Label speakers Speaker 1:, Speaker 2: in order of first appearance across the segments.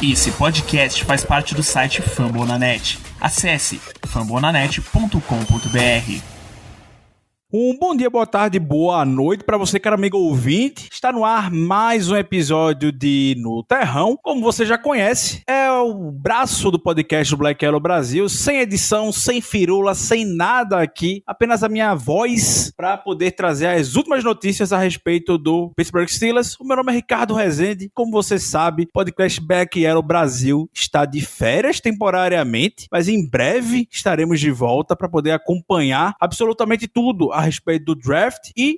Speaker 1: Esse podcast faz parte do site Fambonanet. Acesse fambonanet.com.br.
Speaker 2: Um bom dia, boa tarde, boa noite para você, caro amigo ouvinte. Está no ar mais um episódio de No Terrão. Como você já conhece, é o braço do podcast do Black Yellow Brasil, sem edição, sem firula, sem nada aqui, apenas a minha voz para poder trazer as últimas notícias a respeito do Pittsburgh Steelers. O meu nome é Ricardo Rezende. Como você sabe, o podcast Black Yellow Brasil está de férias temporariamente, mas em breve estaremos de volta para poder acompanhar absolutamente tudo a respeito do draft e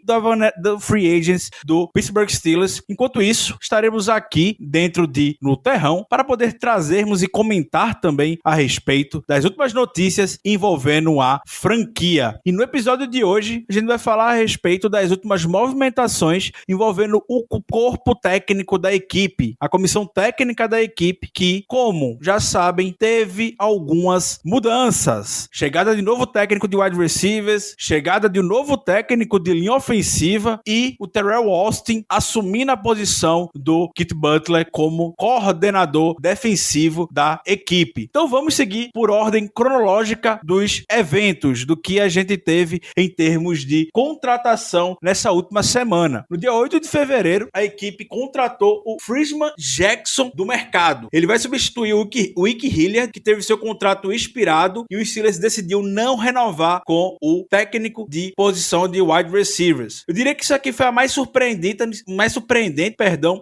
Speaker 2: do free agents do Pittsburgh Steelers. Enquanto isso, estaremos aqui dentro de No Terrão para poder trazermos e comentar também a respeito das últimas notícias envolvendo a franquia. E no episódio de hoje, a gente vai falar a respeito das últimas movimentações envolvendo o corpo técnico da equipe, a comissão técnica da equipe que, como já sabem, teve algumas mudanças. Chegada de novo técnico de wide receivers, chegada de um novo técnico de linha ofensiva e o Terrell Austin assumindo a posição do Kit Butler como coordenador defensivo da equipe. Então vamos seguir por ordem cronológica dos eventos, do que a gente teve em termos de contratação nessa última semana. No dia 8 de fevereiro, a equipe contratou o Freeman Jackson do mercado. Ele vai substituir o Ike Hilliard, que teve seu contrato expirado, e o Steelers decidiu não renovar com o técnico de posição de wide receivers. Eu diria que isso aqui foi a mais surpreendente,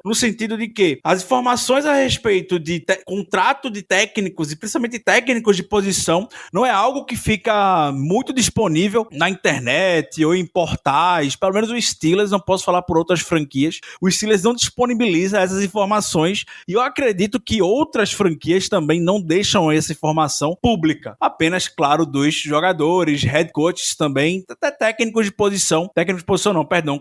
Speaker 2: no sentido de que as informações a respeito de contrato de técnicos, e principalmente técnicos de posição, não é algo que fica muito disponível na internet ou em portais. Pelo menos o Steelers, não posso falar por outras franquias, o Steelers não disponibiliza essas informações, e eu acredito que outras franquias também não deixam essa informação pública. Apenas, claro, dos jogadores, head coaches também, até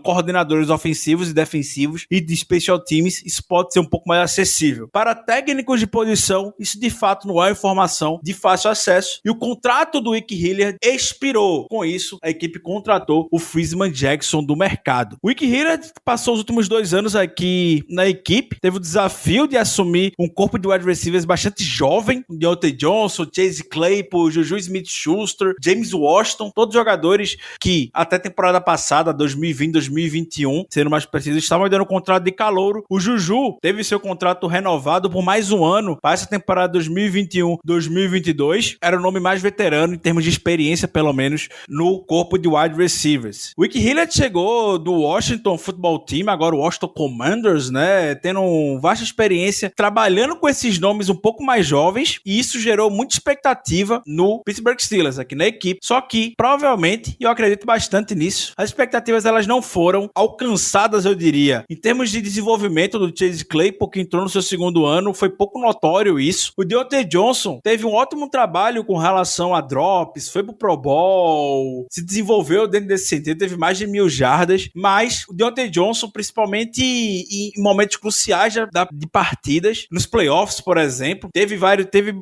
Speaker 2: coordenadores ofensivos e defensivos e de special teams, isso pode ser um pouco mais acessível. Para técnicos de posição, isso de fato não é informação de fácil acesso, e o contrato do Ike Hilliard expirou. Com isso, a equipe contratou o Freeman Jackson do mercado. O Ike Hilliard passou os últimos 2 anos aqui na equipe, teve o desafio de assumir um corpo de wide receivers bastante jovem, Deontay Johnson, Chase Claypool, Juju Smith-Schuster, James Washington, todos jogadores que até temporada passada, 2020-2021, sendo mais preciso, estavam dando um contrato de calouro. O Juju teve seu contrato renovado por mais um ano para essa temporada 2021-2022. Era o nome mais veterano em termos de experiência, pelo menos, no corpo de wide receivers. O Ike Hilliard chegou do Washington Football Team, agora o Washington Commanders, né? Tendo vasta experiência trabalhando com esses nomes um pouco mais jovens, e isso gerou muita expectativa no Pittsburgh Steelers, aqui na equipe. Só que, provavelmente, e eu acredito bastante nisso, as expectativas elas não foram alcançadas, eu diria. Em termos de desenvolvimento do Chase Claypool, que entrou no seu segundo ano, foi pouco notório isso. O Deontay Johnson teve um ótimo trabalho com relação a drops, foi pro Pro Bowl, se desenvolveu dentro desse sentido, teve mais de 1.000 jardas, mas o Deontay Johnson, principalmente em momentos cruciais de partidas, nos playoffs, por exemplo, teve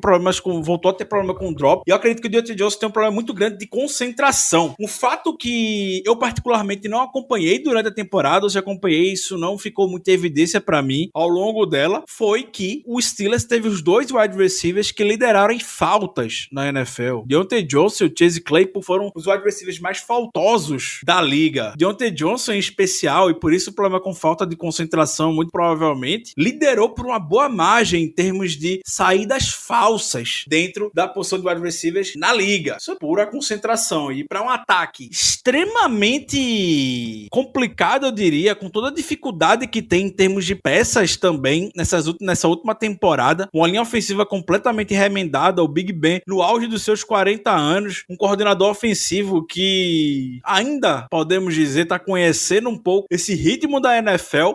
Speaker 2: problemas voltou a ter problema com drop, e eu acredito que o Deontay Johnson tem um problema muito grande de concentração. Um fato que eu particularmente não acompanhei durante a temporada, ou se acompanhei, isso não ficou muita evidência pra mim ao longo dela, foi que o Steelers teve os 2 wide receivers que lideraram em faltas na NFL. Deontay Johnson e o Chase Claypool foram os wide receivers mais faltosos da liga. Deontay Johnson em especial, e por isso o problema com falta de concentração, muito provavelmente, liderou por uma boa margem em termos de saídas falsas dentro da posição de wide receivers na liga. Isso é pura concentração, e para um ataque extremamente complicado, eu diria, com toda a dificuldade que tem em termos de peças também nessa última temporada, uma linha ofensiva completamente remendada, o Big Ben no auge dos seus 40 anos, um coordenador ofensivo que ainda, podemos dizer, está conhecendo um pouco esse ritmo da NFL,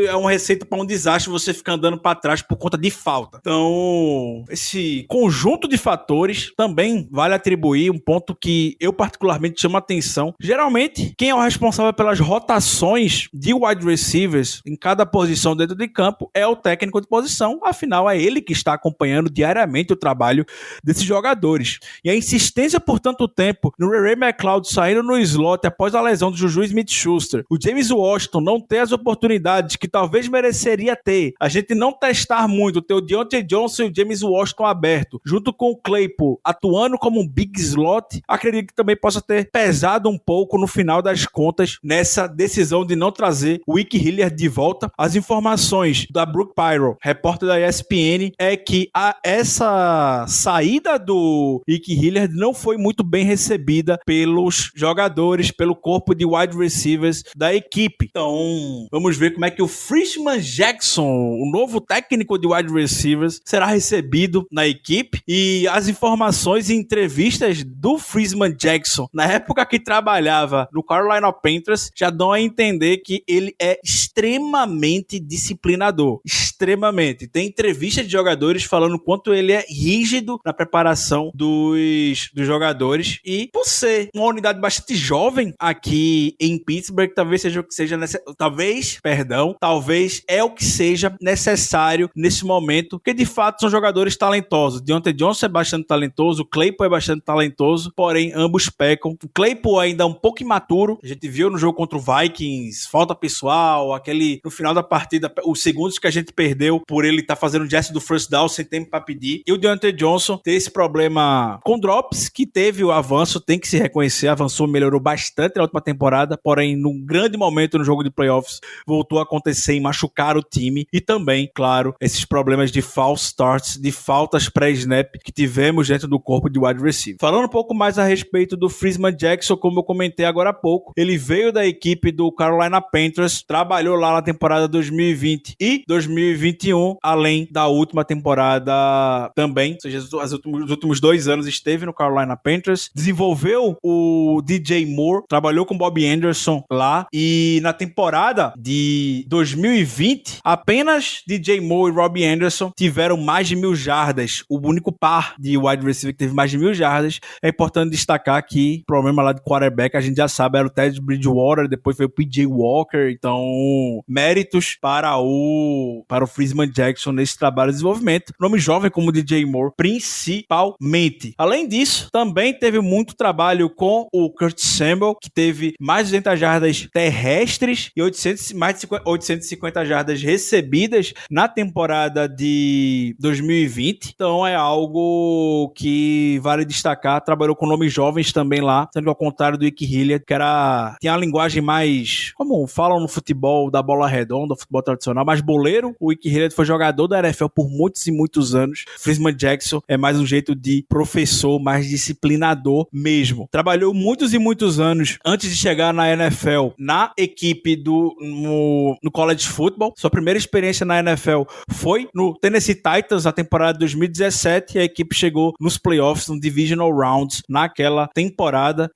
Speaker 2: é uma receita para um desastre você ficar andando para trás por conta de falta. Então, esse conjunto de fatores também vale atribuir um ponto que eu particularmente chamo a atenção posição. Geralmente, quem é o responsável pelas rotações de wide receivers em cada posição dentro de campo é o técnico de posição, afinal é ele que está acompanhando diariamente o trabalho desses jogadores. E a insistência por tanto tempo no Ray McCloud saindo no slot após a lesão do Juju Smith-Schuster, o James Washington não ter as oportunidades que talvez mereceria ter, a gente não testar muito, ter o Deontay Johnson e o James Washington aberto, junto com o Claypool atuando como um big slot, acredito que também possa ter pesado um pouco no final das contas nessa decisão de não trazer o Wick Hilliard de volta. As informações da Brooke Pyro, repórter da ESPN, é que essa saída do Wick Hilliard não foi muito bem recebida pelos jogadores, pelo corpo de wide receivers da equipe. Então, vamos ver como é que o Freeman Jackson, o novo técnico de wide receivers, será recebido na equipe. E as informações e entrevistas do Freeman Jackson, na época que trabalhava no Carolina Panthers, já dão a entender que ele é extremamente disciplinador. Extremamente. Tem entrevistas de jogadores falando quanto ele é rígido na preparação dos jogadores. E por ser uma unidade bastante jovem aqui em Pittsburgh, talvez é o que seja necessário nesse momento, porque de fato são jogadores talentosos. Deontay Johnson é bastante talentoso, o Claypool é bastante talentoso, porém ambos pecam. O Claypool ainda é um pouco imaturo, a gente viu no jogo contra o Vikings, falta pessoal, no final da partida, os segundos que a gente perdeu por ele estar fazendo o gesto do first down sem tempo para pedir. E o Deontay Johnson tem esse problema com drops, que teve o avanço, tem que se reconhecer, avançou, melhorou bastante na última temporada, porém num grande momento no jogo de playoffs voltou a acontecer e machucar o time. E também, claro, esses problemas de false starts, de faltas pré-snap que tivemos dentro do corpo de wide receiver. Falando um pouco mais a respeito do Freeman Jackson, como eu comentei agora há pouco, ele veio da equipe do Carolina Panthers, trabalhou lá na temporada 2020 e 2021, além da última temporada também, ou seja, os últimos 2 anos esteve no Carolina Panthers, desenvolveu o DJ Moore, trabalhou com Bobby Anderson lá, e na temporada de 2020, apenas DJ Moore e Robbie Anderson tiveram mais de 1.000 jardas, o único par de wide receiver que teve mais de 1.000 jardas. É importante destacar que o problema lá de quarterback, a gente já sabe, era o Ted Bridgewater, depois foi o PJ Walker, então méritos para o Freeman Jackson nesse trabalho de desenvolvimento. Nome jovem como o DJ Moore, principalmente. Além disso, também teve muito trabalho com o Kurt Samuel, que teve mais de 200 jardas terrestres e mais de 850 jardas recebidas na temporada de 2020. Então é algo que vale destacar. Trabalhou com nomes jovens também lá, sendo que ao contrário do Wick Hilliard, que tinha uma linguagem mais, como falam no futebol da bola redonda, futebol tradicional, mais boleiro. O Wick Hilliard foi jogador da NFL por muitos e muitos anos. Freeman Jackson é mais um jeito de professor, mais disciplinador mesmo. Trabalhou muitos e muitos anos antes de chegar na NFL, na equipe no college football. Sua primeira experiência na NFL foi no Tennessee Titans na temporada de 2017, e a equipe chegou nos playoffs, no Divisional Rounds, naquela temporada.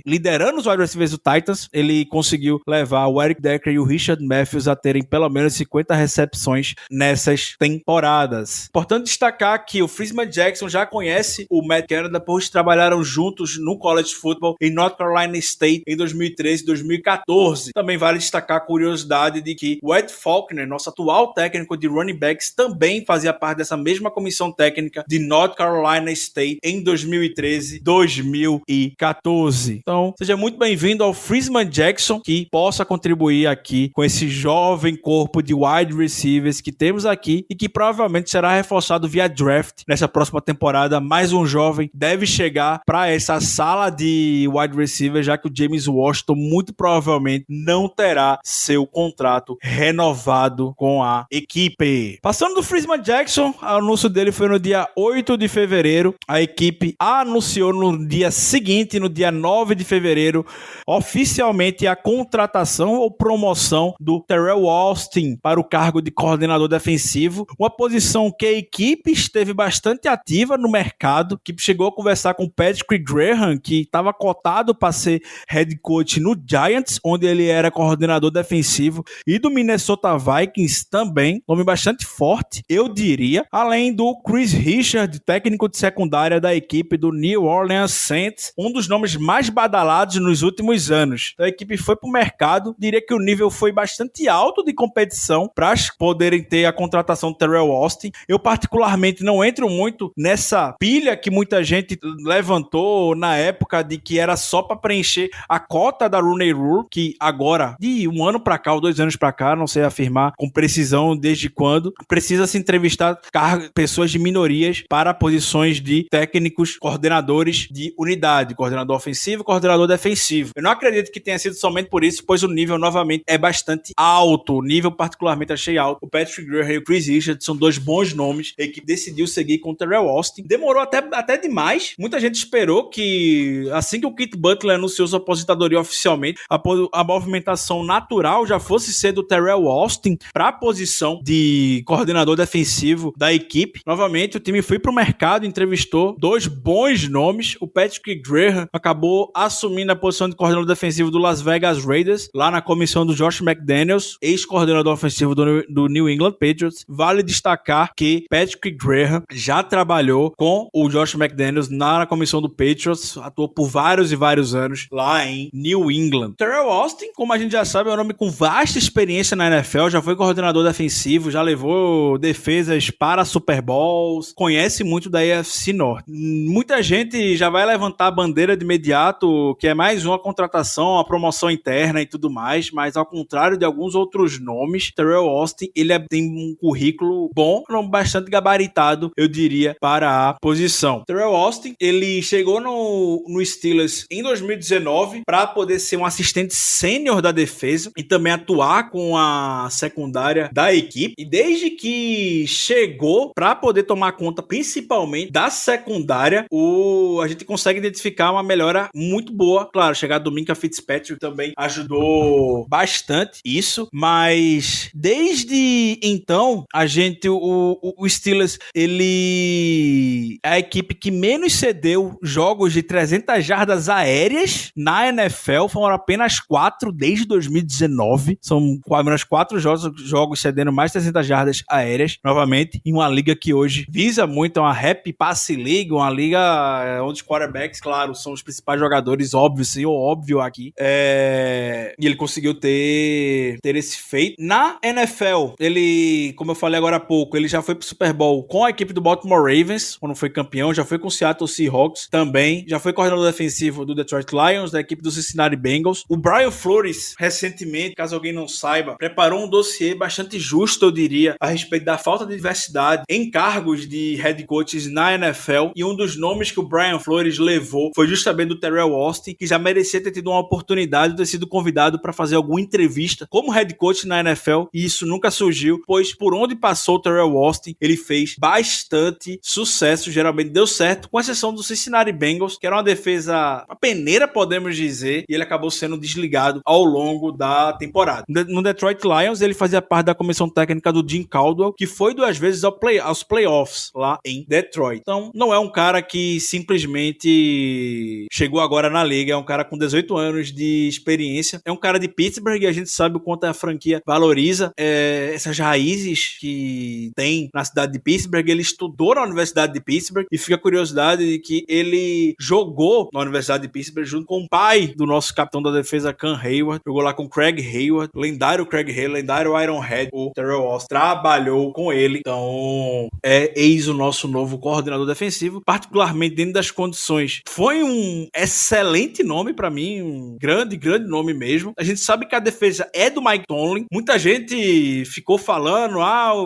Speaker 2: Liderando os wide receivers do Titans, ele conseguiu levar o Eric Decker e o Richard Matthews a terem pelo menos 50 recepções nessas temporadas. Importante destacar que o Freeman Jackson já conhece o Matt Canada, pois trabalharam juntos no college football em North Carolina State em 2013 e 2014. Também vale destacar a curiosidade de que o Ed Faulkner, nosso atual técnico de running backs, também fazia parte dessa mesma comissão técnica de North Carolina State em 2013 e 2014. Então, seja muito bem-vindo ao Freeman Jackson, que possa contribuir aqui com esse jovem corpo de wide receivers que temos aqui e que provavelmente será reforçado via draft nessa próxima temporada. Mais um jovem deve chegar para essa sala de wide receivers, já que o James Washington muito provavelmente não terá seu contrato renovado com a equipe. Passando do Freeman Jackson, o anúncio dele foi no dia 8 de fevereiro. A equipe anunciou no dia seguinte, no dia 9 de fevereiro, oficialmente a contratação ou promoção do Terrell Austin para o cargo cargo de coordenador defensivo, uma posição que a equipe esteve bastante ativa no mercado, que chegou a conversar com o Patrick Graham, que estava cotado para ser head coach no Giants, onde ele era coordenador defensivo, e do Minnesota Vikings também, nome bastante forte, eu diria, além do Chris Richard, técnico de secundária da equipe do New Orleans Saints, um dos nomes mais badalados nos últimos anos. Então, a equipe foi para o mercado, diria que o nível foi bastante alto de competição para poderem ter a contratação do Teryl Austin. Eu particularmente não entro muito nessa pilha que muita gente levantou na época de que era só para preencher a cota da Rooney Rule, que agora, de um ano para cá ou 2 anos para cá, não sei afirmar com precisão desde quando, precisa se entrevistar pessoas de minorias para posições de técnicos, coordenadores de unidade, coordenador ofensivo, coordenador defensivo. Eu não acredito que tenha sido somente por isso, pois o nível novamente é bastante alto, o nível particularmente achei alto. O Patrick Graham e o Chris Richard são 2 bons nomes, a equipe decidiu seguir com o Teryl Austin. Demorou até demais, muita gente esperou que assim que o Kit Butler anunciou sua aposentadoria oficialmente, a movimentação natural já fosse ser do Teryl Austin para a posição de coordenador defensivo da equipe. Novamente, o time foi para o mercado, entrevistou 2 bons nomes. O Patrick Graham acabou assumindo a posição de coordenador defensivo do Las Vegas Raiders, lá na comissão do Josh McDaniels, ex-coordenador ofensivo do New England Patriots. Vale destacar que Patrick Graham já trabalhou com o Josh McDaniels na comissão do Patriots, atuou por vários e vários anos lá em New England. Teryl Austin, como a gente já sabe, é um nome com vasta experiência na NFL, já foi coordenador defensivo, já levou defesas para Super Bowls, conhece muito da AFC Norte. Muita gente já vai levantar a bandeira de imediato, que é mais uma contratação, uma promoção interna e tudo mais, mas ao contrário de alguns outros nomes, Teryl Austin, ele tem um currículo bom, bastante gabaritado, eu diria, para a posição. Teryl Austin, ele chegou no Steelers em 2019 para poder ser um assistente sênior da defesa e também atuar com a secundária da equipe. E desde que chegou para poder tomar conta principalmente da secundária, a gente consegue identificar uma melhora muito boa. Claro, chegar do Minkah Fitzpatrick também ajudou bastante isso, mas desde então o Steelers, ele é a equipe que menos cedeu jogos de 300 jardas aéreas na NFL, foram apenas 4 desde 2019, são apenas 4 jogos cedendo mais de 300 jardas aéreas, novamente, em uma liga que hoje visa muito, uma Happy Pass League, uma liga onde os quarterbacks, claro, são os principais jogadores, óbvio aqui, e ele conseguiu ter esse feito. Na NFL, ele, como eu falei agora há pouco, ele já foi pro Super Bowl com a equipe do Baltimore Ravens, quando foi campeão, já foi com o Seattle Seahawks também, já foi coordenador defensivo do Detroit Lions, da equipe do Cincinnati Bengals. O Brian Flores, recentemente, caso alguém não saiba, preparou um dossiê bastante justo, eu diria, a respeito da falta de diversidade em cargos de head coaches na NFL, e um dos nomes que o Brian Flores levou foi justamente do Teryl Austin, que já merecia ter tido uma oportunidade de ter sido convidado para fazer alguma entrevista como head coach na NFL, e isso nunca surgiu, pois por onde passou o Teryl Austin, ele fez bastante sucesso, geralmente deu certo, com exceção do Cincinnati Bengals, que era uma defesa, uma peneira, podemos dizer, e ele acabou sendo desligado ao longo da temporada. No Detroit Lions, ele fazia parte da comissão técnica do Jim Caldwell, que foi 2 vezes aos playoffs lá em Detroit. Então, não é um cara que simplesmente chegou agora na liga, é um cara com 18 anos de experiência, é um cara de Pittsburgh, e a gente sabe o quanto a franquia valoriza essas raízes que tem na cidade de Pittsburgh. Ele estudou na Universidade de Pittsburgh, e fica a curiosidade de que ele jogou na Universidade de Pittsburgh junto com o pai do nosso capitão da defesa, Cam Hayward, jogou lá com Craig Hayward, lendário Craig Hayward, lendário Ironhead. O Teryl Austin trabalhou com ele, então eis o nosso novo coordenador defensivo, particularmente dentro das condições. Foi um excelente nome pra mim, um grande nome mesmo. A gente sabe que a defesa é do Mike Tomlin, muita gente ficou falando,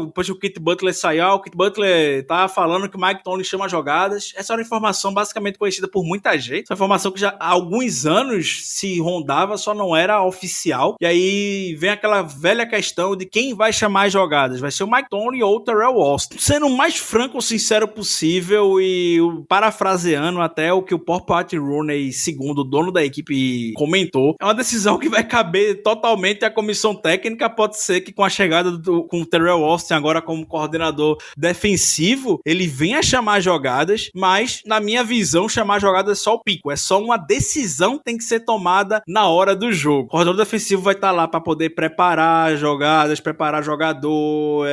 Speaker 2: depois que o Kit Butler saiu, o Kit Butler tá falando que o Mike Tomlin chama jogadas. Essa era uma informação basicamente conhecida por muita gente, essa informação que já há alguns anos se rondava, só não era oficial, e aí vem aquela velha questão de quem vai chamar as jogadas, vai ser o Mike Tomlin ou o Teryl Austin. Sendo o mais franco ou sincero possível, e parafraseando até o que o Pat Rooney, segundo o dono da equipe, comentou, é uma decisão que vai caber totalmente à comissão técnica. Pode ser que com a chegada com o Terrell Austin agora como coordenador defensivo, ele vem a chamar jogadas, mas na minha visão, chamar jogadas é só o pico, é só uma decisão que tem que ser tomada na hora do jogo. O coordenador defensivo vai estar lá para poder preparar jogadas, preparar jogador,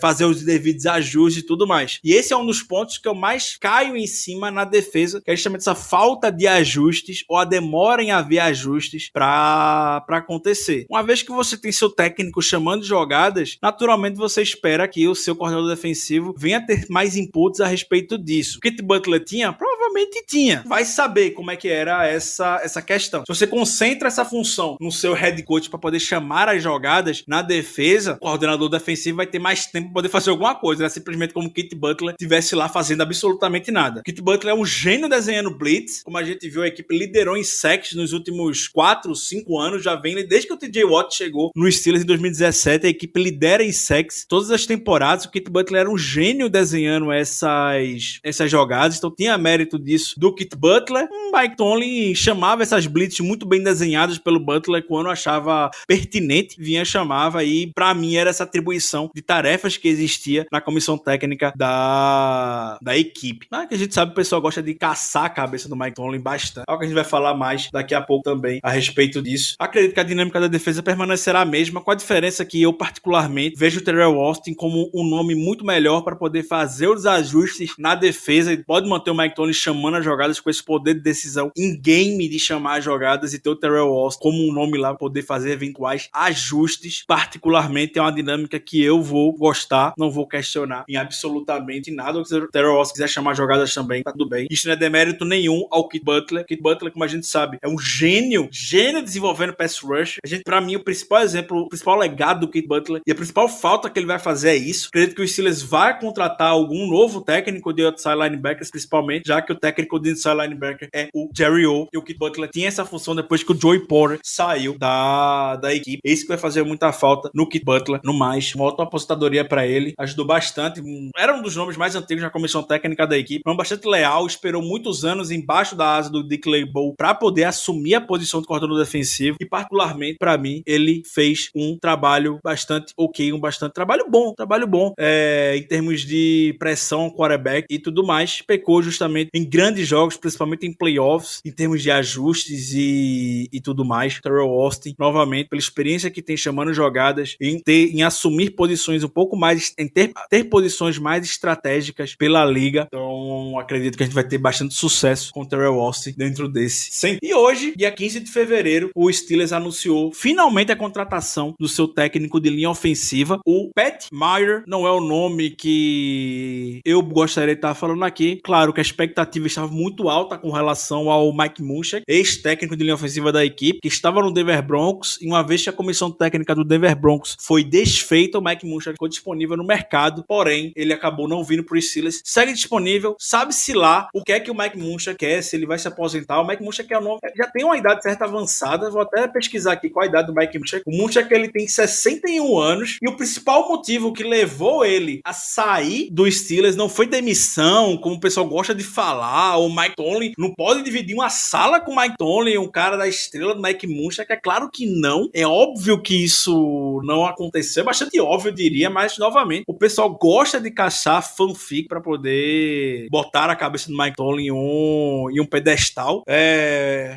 Speaker 2: fazer os devidos ajustes e tudo mais. E esse é um dos pontos que eu mais caio em cima na defesa, que é justamente essa falta de ajustes ou a demora em haver ajustes para acontecer. Uma vez que você tem seu técnico chamando jogadas, naturalmente você espera que o seu coordenador defensivo venha ter mais inputs a respeito disso. O Kit Butler tinha? Provavelmente tinha. Vai saber como é que era essa questão. Se você concentra essa função no seu head coach para poder chamar as jogadas na defesa, o coordenador defensivo vai ter mais tempo para poder fazer alguma coisa. Não é simplesmente como o Kit Butler estivesse lá fazendo absolutamente nada. O Kit Butler é um gênio desenhando blitz. Como a gente viu, a equipe liderou em sacks nos últimos 4, 5 anos. Já vem, desde que o TJ Watt chegou no Steelers em 2017, a equipe lidera em sacks. Todas as temporadas, o Kit Butler era um gênio desenhando essas jogadas. Então tinha mérito disso do Kit Butler. Mike Tomlin chamava essas blitz muito bem desenhadas pelo Butler quando achava pertinente, chamava, e pra mim era essa atribuição de tarefas que existia na comissão técnica da equipe. Que a gente sabe que o pessoal gosta de caçar a cabeça do Mike Tomlin bastante. É o que a gente vai falar mais daqui a pouco também a respeito disso. Acredito que a dinâmica da defesa permanecerá a mesma, com a diferença que eu particularmente vejo o Terrell Austin como um nome muito melhor para poder fazer os ajustes na defesa. Ele pode manter o Mike Tomlin chamando as jogadas com esse poder de decisão em game de chamar as jogadas e ter o Terrell Austin como um nome lá para poder fazer eventuais ajustes. Particularmente é uma dinâmica que eu vou gostar, não vou questionar em absolutamente nada. Se o Terrell Austin quiser chamar jogadas também, tá tudo bem. Isso não é demérito nenhum ao Kit Butler. Kit Butler, como a gente sabe, é um gênio desenvolvendo pass rush. Pra mim, o principal exemplo, o principal legado do Kit Butler e a principal falta que ele vai fazer é isso. Acredito que o Steelers vai contratar algum novo técnico de outside linebackers, principalmente, já que o técnico de inside linebacker é o Jerry O. E o Kit Butler tinha essa função depois que o Joey Porter saiu da equipe. Esse que vai fazer muita falta no Kit Butler. No mais, uma ótima aposentadoria pra ele. Ajudou bastante. Era um dos nomes mais antigos na comissão técnica da equipe. Foi bastante leal. Esperou muitos anos embaixo da asa do Dick LeBeau pra poder assumir a posição de coordenador defensivo. E particularmente, pra mim, ele fez um trabalho bastante ok, um bastante trabalho bom. Em termos de pressão ao quarterback e tudo mais. Pecou justamente em grandes jogos, principalmente em playoffs, em termos de ajustes e tudo mais. Terrell Austin, novamente, pela experiência que tem chamando jogadas, em assumir posições um pouco mais, em ter posições mais estratégicas pela liga. Então, acredito que a gente vai ter bastante sucesso com o Terrell Austin dentro desse. Sim. E hoje, dia 15 de fevereiro, o Steelers anunciou finalmente a contratação do seu técnico de linha ofensiva. O Pat Meyer não é o nome que eu gostaria de estar falando aqui. Claro que a expectativa estava muito alta com relação ao Mike Munchak, ex-técnico de linha ofensiva da equipe, que estava no Denver Broncos, e uma vez que a comissão técnica do Denver Broncos foi desfeita, o Mike Munchak ficou disponível no mercado, porém, ele acabou não vindo para os Steelers. Segue disponível, sabe-se lá o que é que o Mike Munchak quer, se ele vai se aposentar. O Mike Munchak é um nome, já tem uma idade certa avançada, vou até pesquisar aqui qual a idade do Mike Munchak. O Munchak, ele tem 61 anos, e o principal motivo que levou ele a sair do Steelers não foi demissão, como o pessoal gosta de falar. O Mike Tomlin não pode dividir uma sala com o Mike Tomlin, um cara da estrela do Mike Munchak. É claro que não. É óbvio que isso não aconteceu. É bastante óbvio, eu diria, mas, novamente, o pessoal gosta de caçar fanfic para poder botar a cabeça do Mike Tomlin em um pedestal.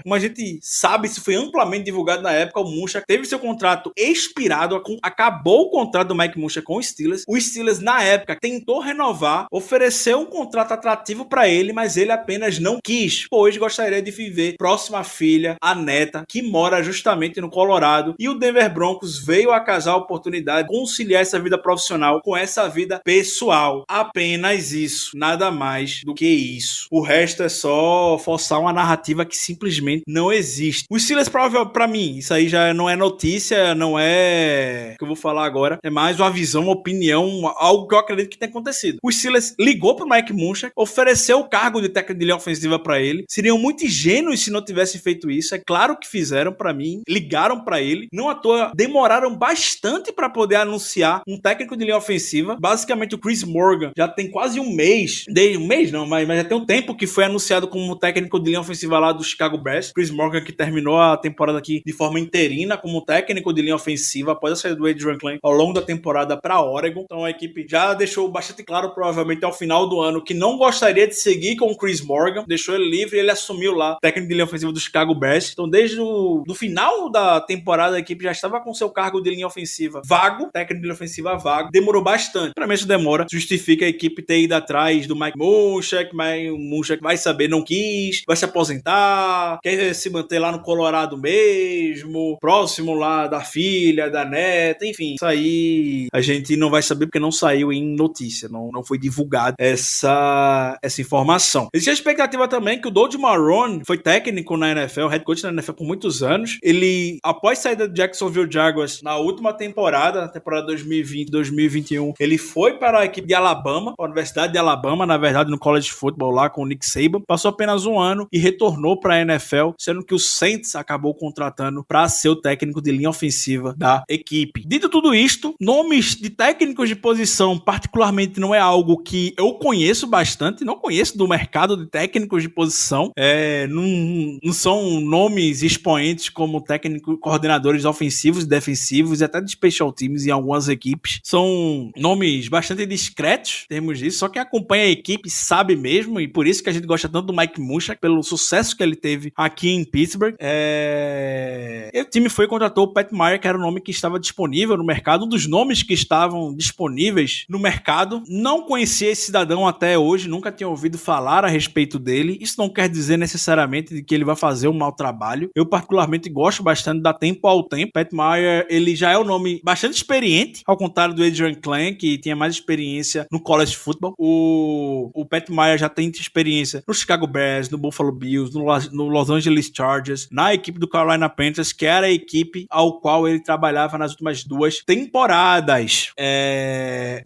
Speaker 2: Como a gente sabe, isso foi amplamente divulgado na época, o Munchak teve seu contrato expirado, acabou o contrato do Mike Munchak com o Steelers. O Steelers, na época, tentou renovar, ofereceu um contrato atrativo para ele, mas ele apenas não quis, pois gostaria de viver próximo à filha, a neta, que mora justamente no Colorado, e o Denver Broncos veio a casar a oportunidade de conciliar essa vida profissional com essa vida pessoal. Apenas isso, nada mais do que isso. O resto é só forçar uma narrativa que simplesmente não existe. O Steelers, pra mim, isso aí já não é notícia, não é o que eu vou falar agora, é mais uma visão, uma opinião, algo que eu acredito que tenha acontecido. O Steelers ligou pro Mike Munchak, ofereceu o cargo de técnico de linha ofensiva pra ele. Seriam muito ingênuos se não tivessem feito isso. É claro que fizeram pra mim, ligaram pra ele. Não à toa, demoraram bastante pra poder anunciar um técnico de linha ofensiva. Basicamente, o Chris Morgan já tem quase um mês, mas já tem um tempo que foi anunciado como técnico de linha ofensiva lá do Chicago Bears. Chris Morgan, que terminou a temporada aqui de forma interina como técnico de linha ofensiva após a saída do Adrian Klein ao longo da temporada para Oregon. Então a equipe já deixou bastante claro, provavelmente ao final do ano, que não gostaria de seguir com o Chris Morgan, deixou ele livre e ele assumiu lá técnico de linha ofensiva do Chicago Bears. Então desde o final da temporada a equipe já estava com seu cargo de linha ofensiva vago, técnico de linha ofensiva vago. Demorou bastante. Para mim essa demora justifica a equipe ter ido atrás do Mike Munchak, mas o Munchak vai saber, não quis, vai se aposentar, quer se manter lá no Colorado mesmo, próximo lá da filha, da neta, enfim. Isso aí a gente não vai saber porque não saiu em notícia, não foi divulgado essa informação. Existe a expectativa também que o Doug Marrone foi técnico na NFL, head coach na NFL por muitos anos. Ele, após sair da Jacksonville Jaguars na última temporada, na temporada 2020-2021, ele foi para a equipe de Alabama, a Universidade de Alabama, na verdade, no college football lá com o Nick Saban. Passou apenas um ano e retornou para a NFL, sendo que o Saints acabou contratando para ser o técnico de linha ofensiva da equipe. Dito tudo isto, nomes de técnicos de posição particularmente não é algo que eu conheço bastante, não conheço do mercado de técnicos de posição, não são nomes expoentes como técnicos, coordenadores ofensivos e defensivos e até de special teams em algumas equipes. São nomes bastante discretos, temos disso, só quem acompanha a equipe sabe mesmo, e por isso que a gente gosta tanto do Mike Munchak, pelo sucesso que ele teve aqui em Pittsburgh. E o time foi e contratou o Pat Meyer, que era o nome que estava disponível no mercado, um dos nomes que estavam disponíveis no mercado. Não conhecia esse cidadão até hoje, nunca tinha ouvido falar a respeito dele. Isso não quer dizer necessariamente que ele vai fazer um mau trabalho. Eu particularmente gosto bastante de dar tempo ao tempo. Pat Meyer, ele já é um nome bastante experiente, ao contrário do Adrian Klein, que tinha mais experiência no college football. O Pat Meyer já tem experiência no Chicago Bears, no Buffalo Bills, no Los Angeles Chargers, na equipe do Carolina Panthers, que era a equipe ao qual ele trabalhava nas últimas 2 temporadas.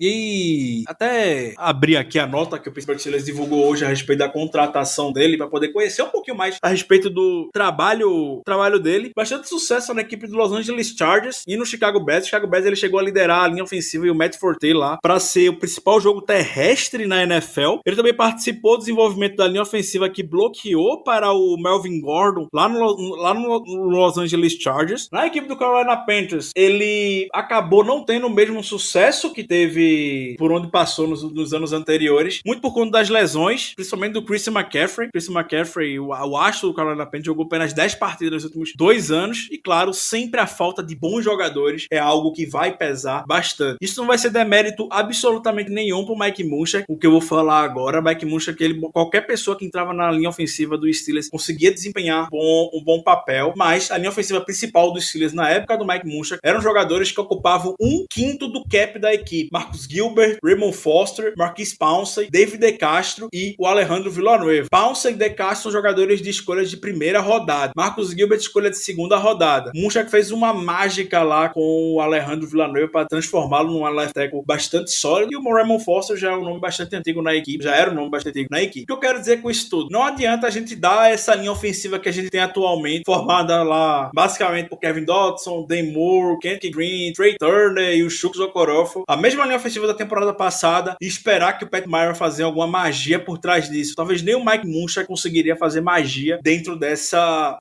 Speaker 2: E até abrir aqui a nota que o Pittsburgh Steelers divulgou hoje a respeito da contratação dele, para poder conhecer um pouquinho mais a respeito do trabalho dele. Bastante sucesso na equipe do Los Angeles Chargers e no Chicago Bears. O Chicago Bears ele chegou a liderar a linha ofensiva e o Matt Forte lá para ser o principal jogo terrestre na NFL. Ele também participou do desenvolvimento da linha ofensiva que bloqueou para o Melvin Gordon lá no Los Angeles Chargers. Na equipe do Carolina Panthers, ele acabou não tendo o mesmo sucesso que teve por onde passou nos anos anteriores, muito por conta das lesões, principalmente do Christian McCaffrey. Christian McCaffrey, o astro do Carolina Panthers, jogou apenas 10 partidas nos últimos 2 anos e, claro, sempre a falta de bons jogadores é algo que vai pesar bastante. Isso não vai ser demérito absolutamente nenhum pro Mike Munchak, o que eu vou falar agora. Mike Munchak, qualquer pessoa que entrava na linha ofensiva do Steelers conseguia desempenhar um bom papel, mas a linha ofensiva principal do Steelers na época do Mike Munchak eram jogadores que ocupavam 1/5 do cap da equipe. Marcus Gilbert, Raymond Foster, Marquise Pouncey, David DeCastro e o Alejandro Villanueva. Pouncey e DeCastro são jogadores de escolhas de primeira rodada. Marcus Gilbert, escolha de segunda rodada. Munchak fez uma mágica lá com o Alejandro Villanueva para transformá-lo num left tackle bastante sólido, e o Raymond Foster já é um nome bastante antigo na equipe, já era um nome bastante antigo na equipe. O que eu quero dizer com isso tudo? Não adianta a gente dar essa linha ofensiva que a gente tem atualmente, formada lá basicamente por Kevin Dodson, Dan Moore, Kenny Green, Trey Turner e o Chuks Okorafor, a mesma linha ofensiva da temporada passada, e esperar que o Pat Meyer fazer alguma magia por trás disso. Talvez nem o Mike Munchak conseguiria fazer magia dentro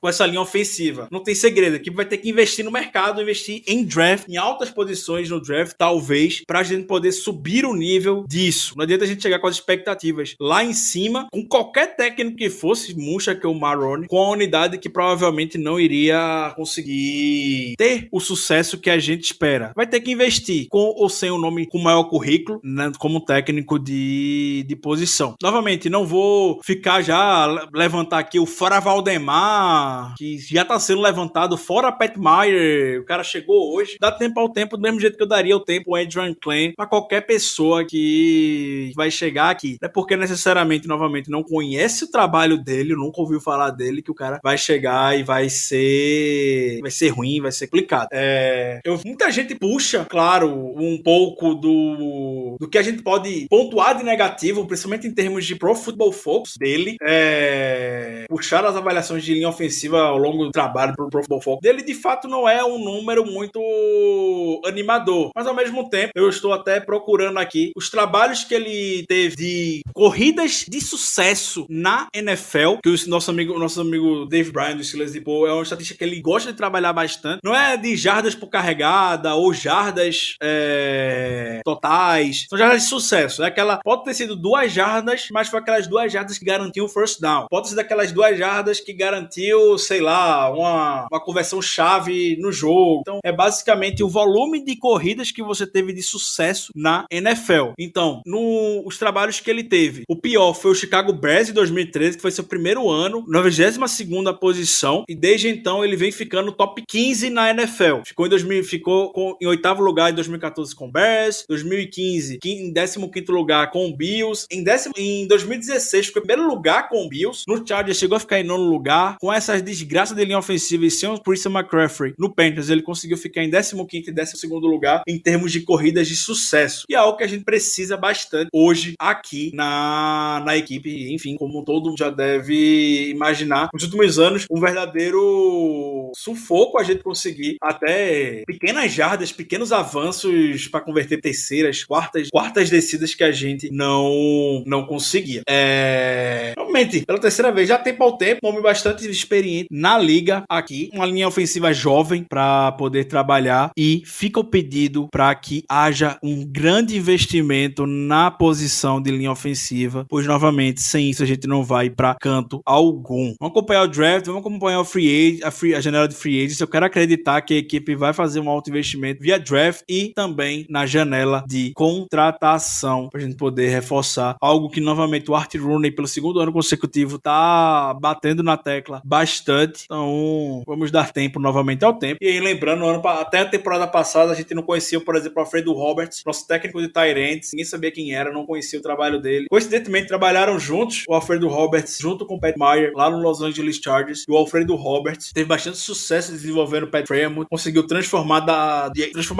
Speaker 2: com essa linha ofensiva. Não tem segredo, a equipe vai ter que investir no mercado, investir em draft, em altas posições no draft, talvez, pra gente poder subir o nível disso. Não adianta a gente chegar com as expectativas lá em cima, com qualquer técnico que fosse, Munchak ou Marrone, com a unidade que provavelmente não iria conseguir ter o sucesso que a gente espera. Vai ter que investir, com ou sem o nome com maior currículo, né, como técnico de posição. Novamente, não vou ficar já, levantar aqui o fora Valdemar, que já tá sendo levantado, fora Pat Meyer, o cara chegou hoje. Dá tempo ao tempo, do mesmo jeito que eu daria o tempo ao Adrian Klein pra qualquer pessoa que vai chegar aqui. Não é porque necessariamente, novamente, não conhece o trabalho dele, nunca ouviu falar dele, que o cara vai chegar e vai ser ruim, vai ser complicado. Muita gente puxa, claro, um pouco do que a gente pode pontuar de negativo, principalmente em termos de Pro Football Focus dele, puxaram as avaliações de linha ofensiva ao longo do trabalho pro Pro Football Focus dele, de fato não é um número muito animador, mas ao mesmo tempo eu estou até procurando aqui os trabalhos que ele teve de corridas de sucesso na NFL, que o nosso amigo Dave Bryan do Steelers de Paul é uma estatística que ele gosta de trabalhar bastante, não é de jardas por carregada ou jardas totais, são jardas de sucesso, é aquela, pode ter sido 2 jardas, mas foi aquelas 2 jardas que garantiam o first down, pode ser daquelas 2 jardas que garantiu, sei lá, uma conversão chave no jogo. Então é basicamente o volume de corridas que você teve de sucesso na NFL. Então, os trabalhos que ele teve, o pior foi o Chicago Bears em 2013, que foi seu primeiro ano, na 22ª posição, e desde então ele vem ficando top 15 na NFL. Ficou em 8º lugar em 2014 com o Bears, 2015 em 15º lugar com o Bills, em 2016 ficou em primeiro lugar com o Bills, no Chargers chegou a ficar em 9º lugar, com essas desgraças de linha ofensiva e sem o Christian McCaffrey no Panthers, ele conseguiu ficar em 15º e 12º lugar em termos de corridas de sucesso, e é algo que a gente precisa bastante hoje aqui na equipe, enfim, como todo mundo já deve imaginar, nos últimos anos, um verdadeiro sufoco a gente conseguir até pequenas jardas, pequenos avanços para converter terceiras, quartas descidas que a gente não conseguia. Realmente, pela terceira vez, já tempo ao tempo, um homem bastante experiente na liga aqui, uma linha ofensiva jovem para poder trabalhar, e fica o pedido para que haja um grande investimento na posição de linha ofensiva, pois novamente, sem isso a gente não vai para canto algum. Vamos acompanhar o draft, vamos acompanhar a janela de free agents. Eu quero acreditar que a equipe vai fazer um alto investimento via draft e também na janela de contratação, para a gente poder reforçar algo que novamente o Art Rooney, pelo segundo ano consecutivo, tá batendo na tecla bastante. Então vamos dar tempo novamente ao tempo. E aí, lembrando, até a temporada passada a gente não conhecia, por exemplo, o Alfredo Roberts, nosso técnico de tight ends, ninguém sabia quem era, não conhecia o trabalho dele. Coincidentemente trabalharam juntos, o Alfredo Roberts junto com o Pat Meyer lá no Los Angeles Chargers, e o Alfredo Roberts teve bastante sucesso desenvolvendo o Pat Fremont, conseguiu transformar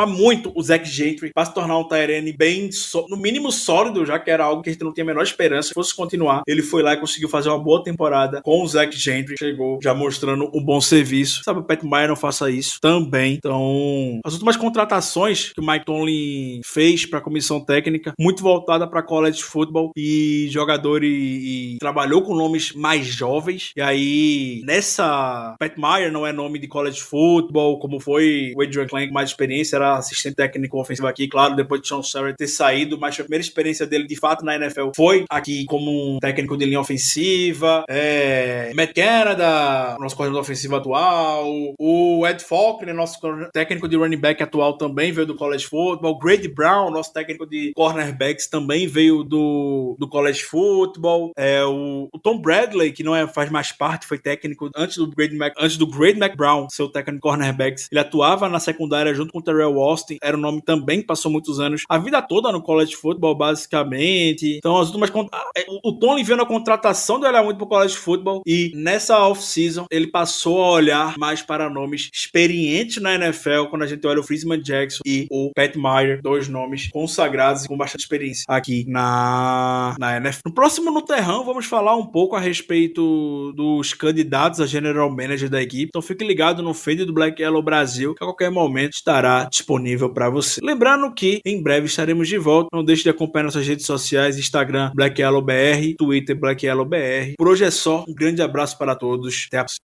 Speaker 2: muito o Zach Gentry para se tornar um tight end bem, no mínimo sólido, já que era algo que a gente não tinha a menor esperança que fosse continuar. Ele foi lá e conseguiu fazer uma boa temporada com o Zach Gentry, chegou já mostrando um bom serviço. Sabe, o Pat Meyer não faça isso também. Então, as últimas contratações que o Mike Tomlin fez para a comissão técnica, muito voltada para college football e jogador e trabalhou com nomes mais jovens. E aí, Pat Meyer não é nome de college football, como foi o Adrian Klein, com mais experiência, era assistente técnico ofensivo aqui, claro, depois de Sean Sarrett ter saído, mas a primeira experiência dele, de fato, na NFL foi aqui como um técnico de linha ofensiva. Matt Canada, nosso coordenador ofensivo atual, o Ed Faulkner, nosso técnico de running back atual, também veio do college football. Grady Brown, nosso técnico de cornerbacks, também veio do college football. O Tom Bradley, que não faz mais parte, foi técnico antes do Grady McBrown, seu técnico de cornerbacks. Ele atuava na secundária junto com o Terrell Austin, era um nome também que passou muitos anos, a vida toda no college football, basicamente. Então, as últimas o Tom veio na contratação de olhar muito pro college football, e nessa off-season ele passou a olhar mais para nomes experientes na NFL, quando a gente olha o Freeman Jackson e o Pat Meyer, 2 nomes consagrados e com bastante experiência aqui na NFL. No próximo No Terrão, vamos falar um pouco a respeito dos candidatos a General Manager da equipe. Então fique ligado no feed do Black Yellow Brasil, que a qualquer momento estará disponível para você. Lembrando que em breve estaremos de volta. Não deixe de acompanhar nossas redes sociais, Instagram Black Yellow BR, Twitter Black Yellow BR. Por hoje é só. Um grande abraço para todos. Até a próxima.